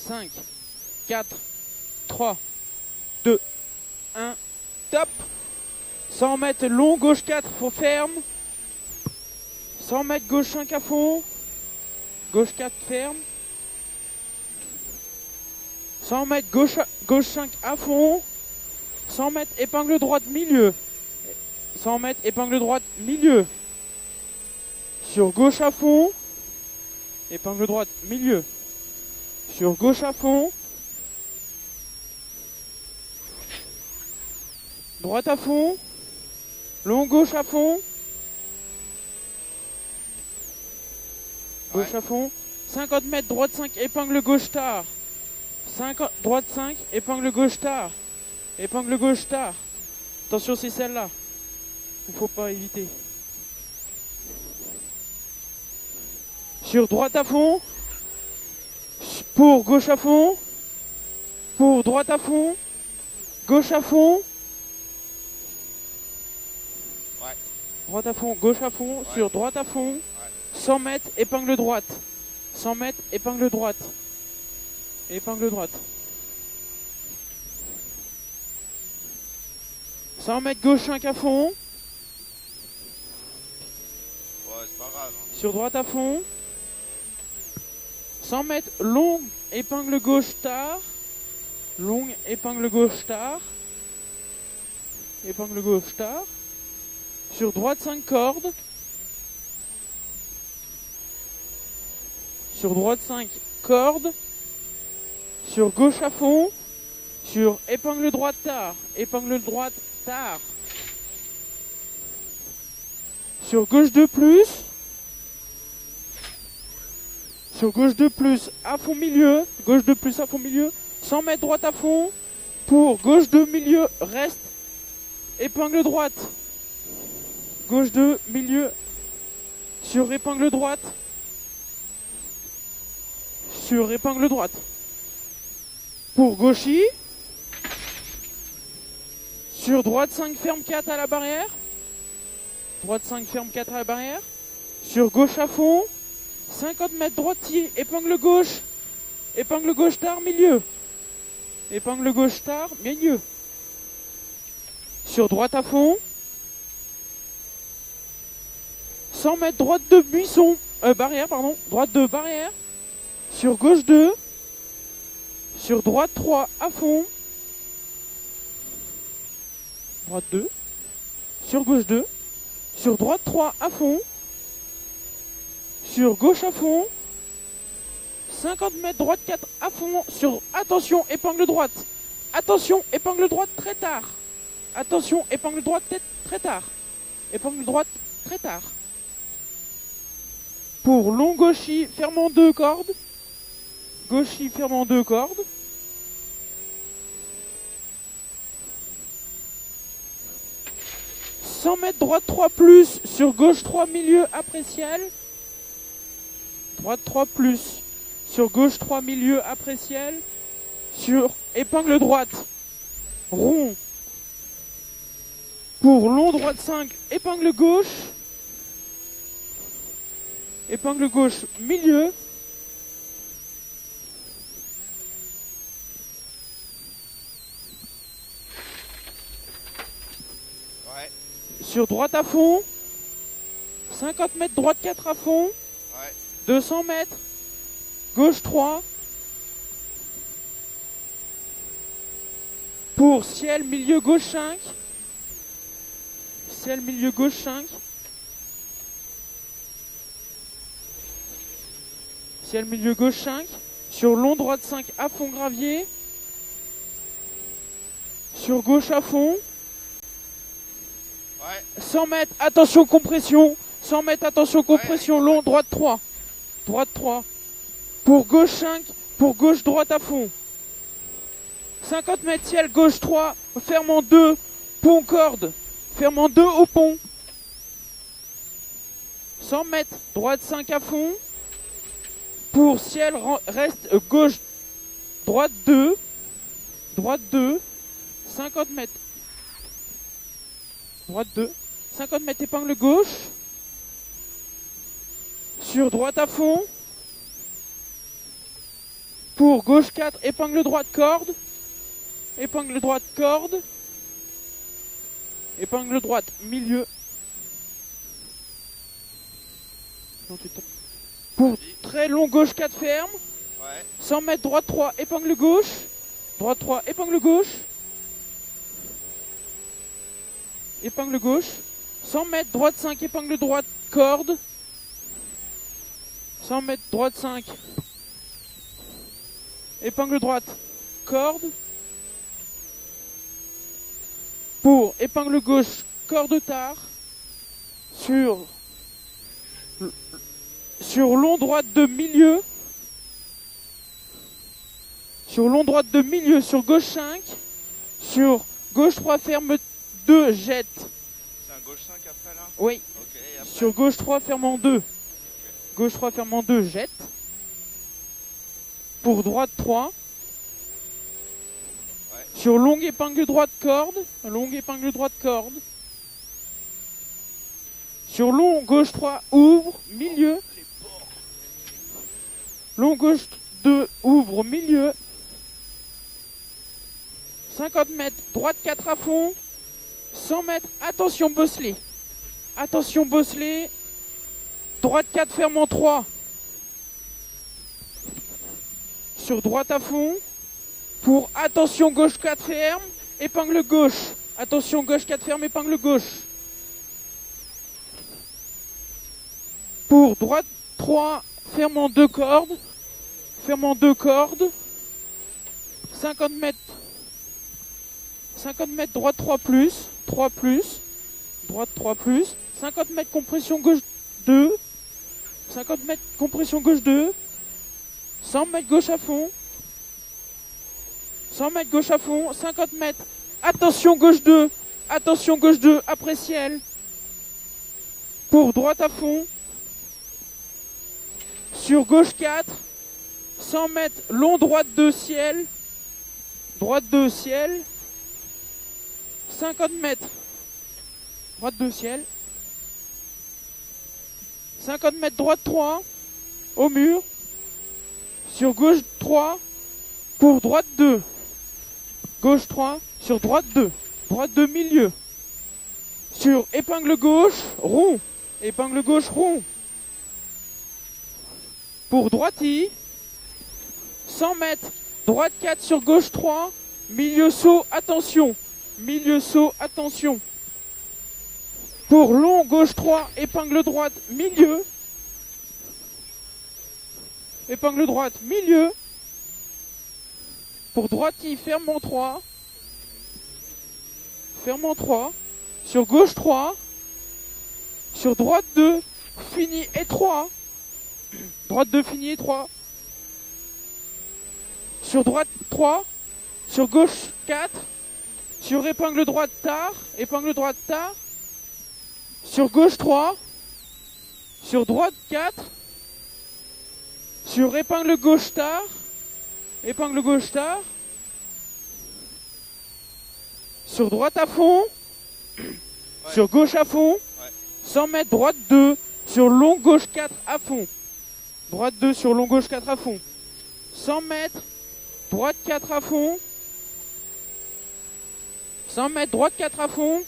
5, 4, 3, 2, 1, top. 100 mètres long, gauche 4, faut ferme. 100 mètres gauche 5 à fond. Gauche 4, ferme. 100 mètres gauche 5 à fond. 100 mètres épingle droite milieu. 100 mètres épingle droite milieu. Sur gauche à fond. Épingle droite milieu. Sur gauche à fond. Droite à fond. Long gauche à fond. Gauche à fond. 50 mètres, droite 5, épingle gauche tard. 50, droite 5, épingle gauche tard. Épingle gauche tard. Attention, c'est celle-là. Il ne faut pas éviter. Sur droite à fond. Pour gauche à fond. Pour droite à fond. Gauche à fond. Ouais. Droite à fond, gauche à fond. Ouais. Sur droite à fond. Ouais. 100 mètres, épingle droite. 100 mètres, épingle droite. Épingle droite. 100 mètres gauche 5 à fond. Ouais, c'est pas grave. Hein. Sur droite à fond. 100 mètres long, épingle gauche tard. Longue, épingle gauche tard. Épingle gauche tard. Sur droite 5 cordes. Sur droite 5 cordes. Sur gauche à fond. Sur épingle droite tard. Épingle droite tard. Sur gauche 2 plus. Sur gauche 2 plus à fond milieu. Gauche 2 plus à fond milieu. 100 mètres droite à fond. Pour gauche 2 milieu reste. Épingle droite. Gauche 2 milieu. Sur épingle droite. Sur épingle droite. Pour gauchy. Sur droite 5 ferme 4 à la barrière. Droite 5 ferme 4 à la barrière. Sur gauche à fond. 50 mètres droitier. Épingle gauche. Épingle gauche tard milieu. Épingle gauche tard milieu. Sur droite à fond. 100 mètres droite de buisson. Barrière pardon. Droite de barrière. Sur gauche 2. Sur droite 3 à fond. Droite 2. Sur gauche 2. Sur droite 3 à fond. Sur gauche à fond. 50 mètres droite 4 à fond. Sur attention épingle droite. Attention épingle droite très tard. Attention épingle droite très tard. Épingle droite très tard. Pour long gauchy fermant 2 cordes. Gauchy fermant 2 cordes. « 100 mètres droite 3 plus sur gauche 3 milieu après ciel. Droite 3 plus sur gauche 3 milieu après ciel. Sur épingle droite. Rond. Pour long droite 5, épingle gauche. Épingle gauche milieu. Ouais. Sur droite à fond. 50 mètres droite 4 à fond. Ouais. 200 mètres. Gauche 3. Pour ciel milieu gauche 5. Ciel milieu gauche 5. Ciel milieu gauche 5. Sur long droite 5 à fond gravier. Sur gauche à fond. Ouais. 100 mètres, attention compression. 100 mètres, attention compression. Long, droite 3. Droite 3. Pour gauche 5. Pour gauche droite à fond. 50 mètres ciel gauche 3. Fermant 2. Pont corde. Fermant 2 au pont. 100 mètres, droite 5 à fond. Pour ciel reste gauche. Droite 2. Droite 2. 50 mètres. Droite 2. 50 mètres épingle gauche. Sur droite à fond. Pour gauche 4, épingle droite, corde. Épingle droite, corde. Épingle droite, milieu. Pour très long, gauche 4, ferme. Ouais. 100 mètres, droite 3, épingle gauche. Droite 3, épingle gauche. Épingle gauche. 100 mètres, droite 5, épingle droite, corde. 100 mètres, droite 5. Épingle droite, corde. Pour épingle gauche, corde tard. Sur long droite de milieu. Sur long droite de milieu, sur gauche 5. Sur gauche 3, ferme 2, jette. C'est un gauche 5 après là? Oui. Ok, et après? Sur gauche 3, ferme en 2. Gauche 3, ferme en 2, jette. Pour droite 3. Ouais. Sur longue épingle droite, corde. Longue épingle droite, corde. Sur long gauche 3, ouvre, milieu. Long gauche 2, ouvre, milieu. 50 mètres, droite 4 à fond. 100 mètres, attention bosselet. Attention bosselet. Droite 4, ferme en 3. Sur droite à fond. Pour attention gauche 4, ferme. Épingle gauche. Attention gauche 4, ferme, épingle gauche. Pour droite 3, ferme en 2 cordes. Ferme en 2 cordes. 50 mètres. 50 mètres, droite 3 plus. 3 plus. Droite 3 plus. 50 mètres, compression gauche 2. 50 mètres, compression gauche 2. 100 mètres gauche à fond. 100 mètres gauche à fond. 50 mètres. Attention gauche 2. Attention gauche 2. Après ciel. Pour droite à fond. Sur gauche 4. 100 mètres. Long droite 2 ciel. Droite 2 ciel. 50 mètres. Droite 2 ciel. 50 mètres, droite 3. Au mur. Sur gauche 3. Pour droite 2. Gauche 3. Sur droite 2. Droite 2 milieu. Sur épingle gauche, rond. Épingle gauche, rond. Pour droite I. 100 mètres. Droite 4 sur gauche 3. Milieu saut, attention. Milieu saut, attention. Pour long, gauche 3, épingle droite, milieu. Épingle droite, milieu. Pour droite, I, ferme en 3. Ferme en 3. Sur gauche 3. Sur droite 2, fini étroit. Droite 2, fini étroit. Sur droite 3. Sur gauche 4. Sur épingle droite tard. Épingle droite tard. Sur gauche 3. Sur droite 4. Sur épingle gauche tard. Épingle gauche tard. Sur droite à fond. Ouais. Sur gauche à fond. Ouais. 100 mètres, droite 2. Sur long gauche 4 à fond. Droite 2 sur long gauche 4 à fond. 100 mètres. Droite 4 à fond. 100 mètres, droite 4 à fond.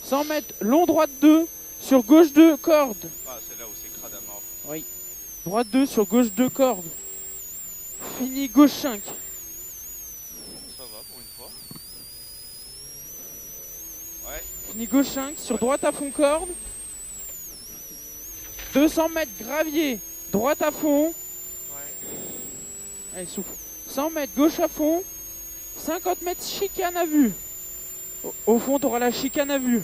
100 mètres, long droite 2. Sur gauche 2, corde. Ah, c'est là où c'est crade à mort. Oui. Droite 2 sur gauche 2, corde. Fini gauche 5. Ça va pour une fois. Ouais. Fini gauche 5. Sur droite à fond, corde. 200 mètres, gravier. Droite à fond. Ouais. Allez, souffle. 100 mètres, gauche à fond. 50 mètres, chicane à vue. Au fond, tu auras la chicane à vue. Ouais.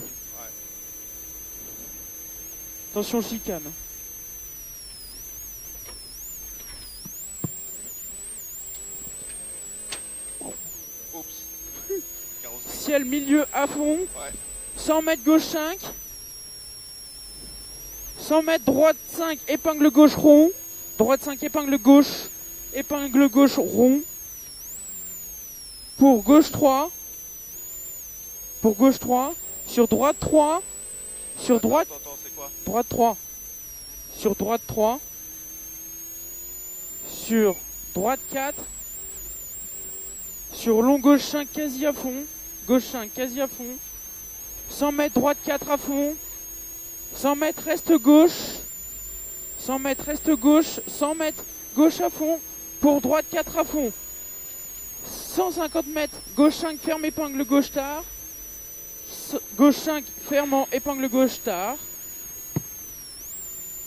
Attention, chicane. Oups. Carrousel. Ciel milieu à fond. Ouais. 100 mètres, gauche 5. 100 mètres, droite 5, épingle gauche rond. Droite 5, épingle gauche. Épingle gauche rond. Pour gauche 3. Pour gauche 3. Sur droite 3. Sur droite. Attends, c'est quoi? Droite 3. Sur droite 3. Sur droite 4. Sur long gauche 5 quasi à fond. Gauche 5 quasi à fond. 100 mètres droite 4 à fond. 100 mètres reste gauche. 100 mètres reste gauche. 100 mètres gauche à fond. Pour droite 4 à fond. 150 mètres gauche 5 ferme épingle gauche tard. Gauche 5 fermant épingle gauche tard.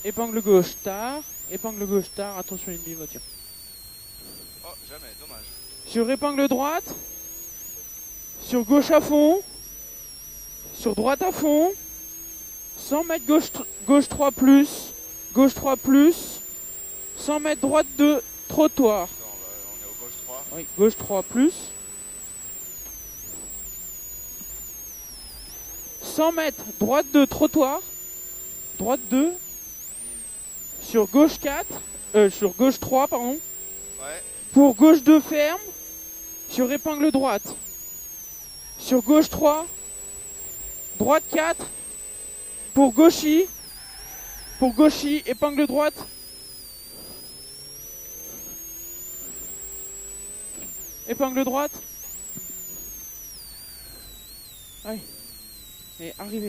Épingle gauche tard. Épingle gauche tard. Attention, une voiture. Oh, jamais, dommage. Sur épingle droite. Sur gauche à fond. Sur droite à fond. 100 mètres gauche 3 plus. Gauche 3 plus. 100 mètres droite 2. Trottoir. Attends, on est au gauche 3. Oui, gauche 3 plus. 100 mètres droite 2. Trottoir. Droite 2. Sur gauche 4. Sur gauche 3, pardon. Ouais. Pour gauche 2 ferme. Sur épingle droite. Sur gauche 3. Droite 4. Pour gauchy. Pour gauchy, épingle droite. Épingle droite. Allez. Et arrivez.